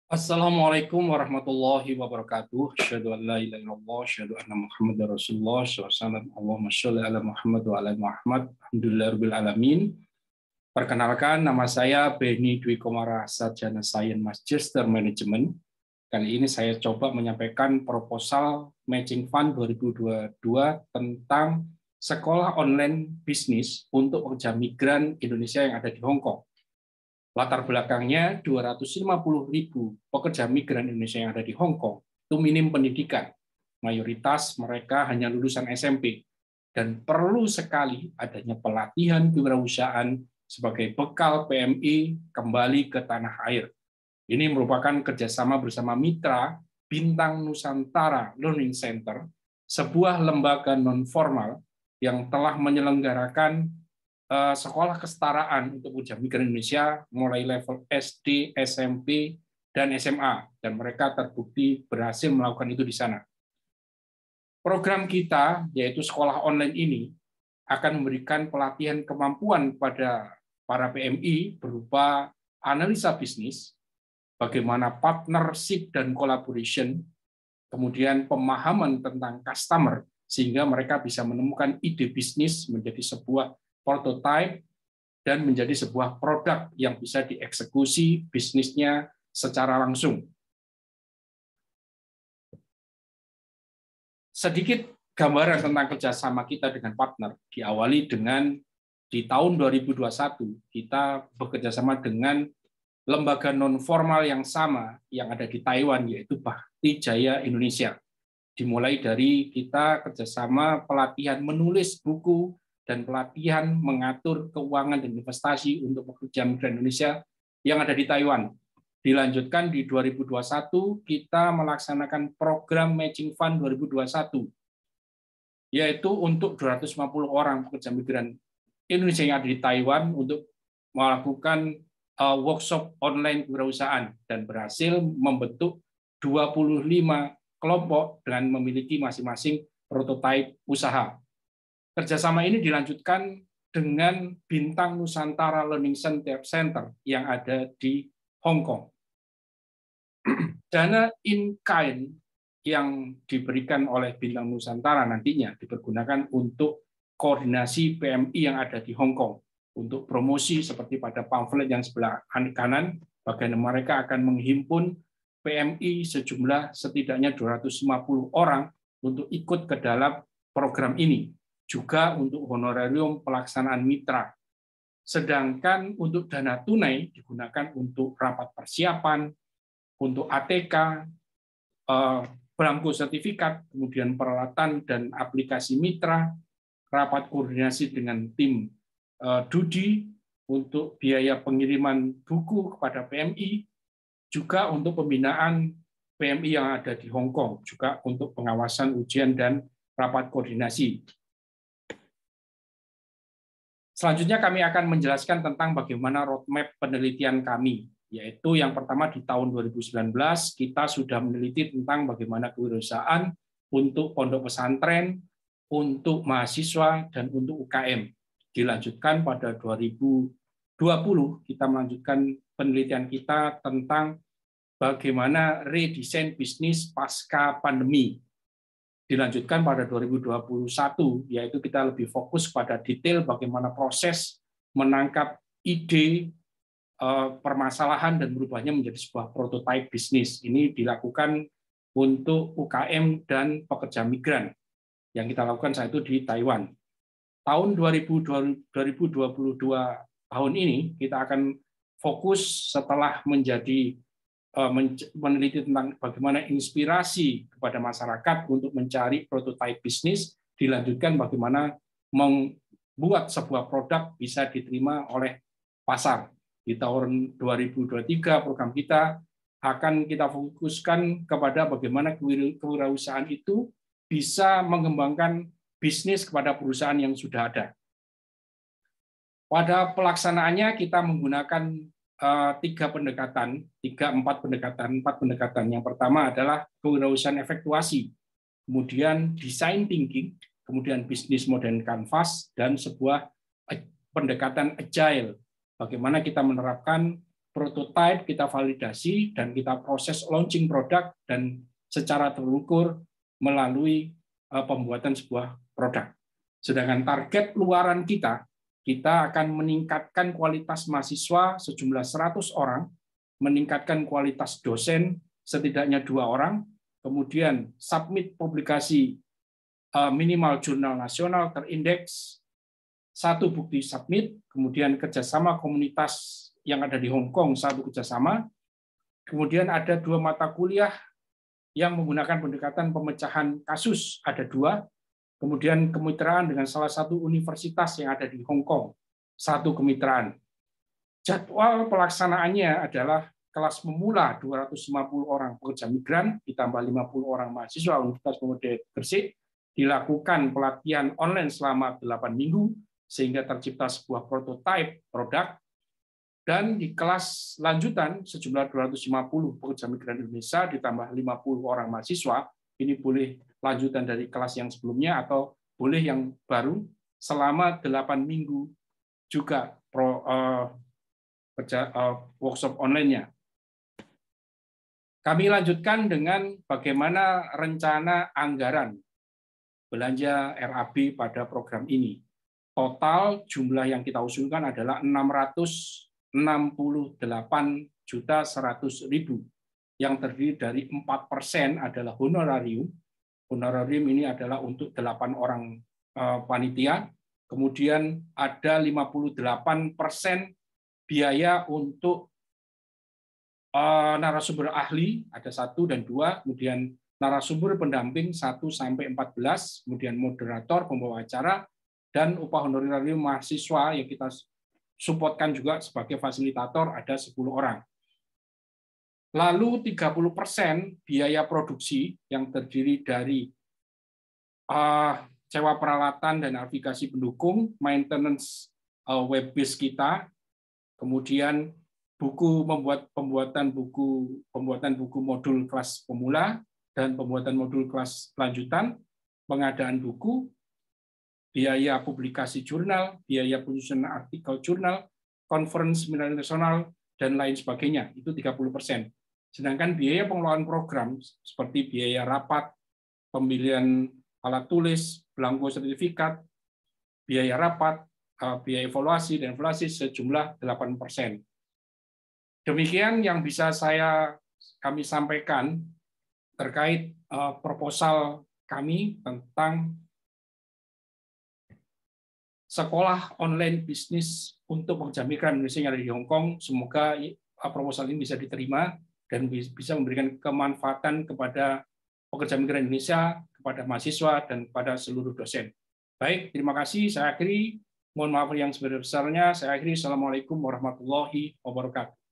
Assalamualaikum warahmatullahi wabarakatuh. Asyhadu an la ilaha illallah, asyhadu anna Muhammadar Rasulullah, sallallahu Allahumma sholli ala Muhammad wa ala Muhammad. Alhamdulillahirabbil alamin. Perkenalkan, nama saya Beni Dwi Komara, Sarjana Sains Magister Management. Kali ini saya coba menyampaikan proposal Matching Fund 2022 tentang sekolah online bisnis untuk pekerja migran Indonesia yang ada di Hong Kong. Latar belakangnya 250.000 pekerja migran Indonesia yang ada di Hong Kong itu minim pendidikan. Mayoritas mereka hanya lulusan SMP dan perlu sekali adanya pelatihan kewirausahaan sebagai bekal PMI kembali ke tanah air. Ini merupakan kerjasama bersama mitra Bintang Nusantara Learning Center, sebuah lembaga non-formal yang telah menyelenggarakan sekolah kesetaraan untuk pekerja migran Indonesia mulai level SD, SMP, dan SMA, dan mereka terbukti berhasil melakukan itu di sana. Program kita, yaitu sekolah online ini, akan memberikan pelatihan kemampuan pada para PMI berupa analisa bisnis, bagaimana partnership dan collaboration, kemudian pemahaman tentang customer, sehingga mereka bisa menemukan ide bisnis menjadi sebuah prototype dan menjadi sebuah produk yang bisa dieksekusi bisnisnya secara langsung. Sedikit gambaran tentang kerjasama kita dengan partner, diawali dengan di tahun 2021 kita bekerjasama dengan lembaga non-formal yang sama yang ada di Taiwan, yaitu Bakti Jaya Indonesia. Dimulai dari kita kerjasama pelatihan menulis buku dan pelatihan mengatur keuangan dan investasi untuk pekerja migran Indonesia yang ada di Taiwan. Dilanjutkan di 2021, kita melaksanakan program Matching Fund 2021, yaitu untuk 250 orang pekerja migran Indonesia yang ada di Taiwan untuk melakukan workshop online kewirausahaan dan berhasil membentuk 25 kelompok dengan memiliki masing-masing prototipe usaha. Kerjasama ini dilanjutkan dengan Bintang Nusantara Learning Center yang ada di Hong Kong. Dana in-kind yang diberikan oleh Bintang Nusantara nantinya dipergunakan untuk koordinasi PMI yang ada di Hong Kong, untuk promosi seperti pada pamflet yang sebelah kanan, bagaimana mereka akan menghimpun PMI sejumlah setidaknya 250 orang untuk ikut ke dalam program ini. Juga untuk honorarium pelaksanaan mitra. Sedangkan untuk dana tunai digunakan untuk rapat persiapan, untuk ATK, belangko sertifikat, kemudian peralatan dan aplikasi mitra, rapat koordinasi dengan tim Dudi untuk biaya pengiriman buku kepada PMI, juga untuk pembinaan PMI yang ada di Hong Kong, juga untuk pengawasan ujian dan rapat koordinasi. Selanjutnya kami akan menjelaskan tentang bagaimana roadmap penelitian kami, yaitu yang pertama di tahun 2019 kita sudah meneliti tentang bagaimana kewirausahaan untuk pondok pesantren, untuk mahasiswa, dan untuk UKM. Dilanjutkan pada 2020 kita melanjutkan penelitian kita tentang bagaimana redesain bisnis pasca pandemi. Dilanjutkan pada 2021, yaitu kita lebih fokus pada detail bagaimana proses menangkap ide, permasalahan, dan merubahnya menjadi sebuah prototipe bisnis. Ini dilakukan untuk UKM dan pekerja migran yang kita lakukan saat itu di Taiwan. Tahun 2022 tahun ini kita akan fokus setelah meneliti tentang bagaimana inspirasi kepada masyarakat untuk mencari prototipe bisnis, dilanjutkan bagaimana membuat sebuah produk bisa diterima oleh pasar. Di tahun 2023 program kita akan kita fokuskan kepada bagaimana kewirausahaan itu bisa mengembangkan bisnis kepada perusahaan yang sudah ada. Pada pelaksanaannya kita menggunakan empat pendekatan. Yang pertama adalah kewirausahaan efektuasi, kemudian design thinking, kemudian bisnis modern canvas, dan sebuah pendekatan agile. Bagaimana kita menerapkan prototype, kita validasi, dan kita proses launching produk dan secara terukur melalui pembuatan sebuah produk. Sedangkan target luaran kita akan meningkatkan kualitas mahasiswa sejumlah 100 orang, meningkatkan kualitas dosen setidaknya 2 orang, kemudian submit publikasi minimal jurnal nasional terindeks, 1 bukti submit, kemudian kerjasama komunitas yang ada di Hong Kong, 1 kerjasama, kemudian ada 2 mata kuliah yang menggunakan pendekatan pemecahan kasus, ada 2, kemudian kemitraan dengan salah satu universitas yang ada di Hong Kong, 1 kemitraan. Jadwal pelaksanaannya adalah kelas pemula 250 orang pekerja migran, ditambah 50 orang mahasiswa Universitas Pemuda Gresik, dilakukan pelatihan online selama 8 minggu, sehingga tercipta sebuah prototipe produk, dan di kelas lanjutan sejumlah 250 pekerja migran Indonesia ditambah 50 orang mahasiswa, ini boleh lanjutan dari kelas yang sebelumnya atau boleh yang baru selama 8 minggu juga workshop online-nya. Kami lanjutkan dengan bagaimana rencana anggaran belanja RAB pada program ini. Total jumlah yang kita usulkan adalah 668.100.000, yang terdiri dari 4% adalah honorarium. Honorarium ini adalah untuk 8 orang panitia. Kemudian ada 58% biaya untuk narasumber ahli, ada 1 dan 2, kemudian narasumber pendamping 1-14, kemudian moderator, pembawa acara, dan upah honorarium mahasiswa yang kita supportkan juga sebagai fasilitator ada 10 orang. Lalu 30% biaya produksi yang terdiri dari sewa peralatan dan navigasi pendukung, maintenance web base kita, kemudian pembuatan buku modul kelas pemula dan pembuatan modul kelas lanjutan, pengadaan buku, biaya publikasi jurnal, biaya penyusunan artikel jurnal, conference seminar nasional, dan lain sebagainya, itu 30%. Sedangkan biaya pengelolaan program seperti biaya rapat, pemilihan alat tulis, belangko sertifikat, biaya rapat, biaya evaluasi, dan evaluasi sejumlah 8%. Demikian yang bisa kami sampaikan terkait proposal kami tentang sekolah online bisnis untuk pekerja migran Indonesia yang ada di Hong Kong. Semoga proposal ini bisa diterima dan bisa memberikan kemanfaatan kepada pekerja migran Indonesia, kepada mahasiswa, dan kepada seluruh dosen. Baik, terima kasih. Saya akhiri. Mohon maaf yang sebesar-besarnya. Saya akhiri. Assalamualaikum warahmatullahi wabarakatuh.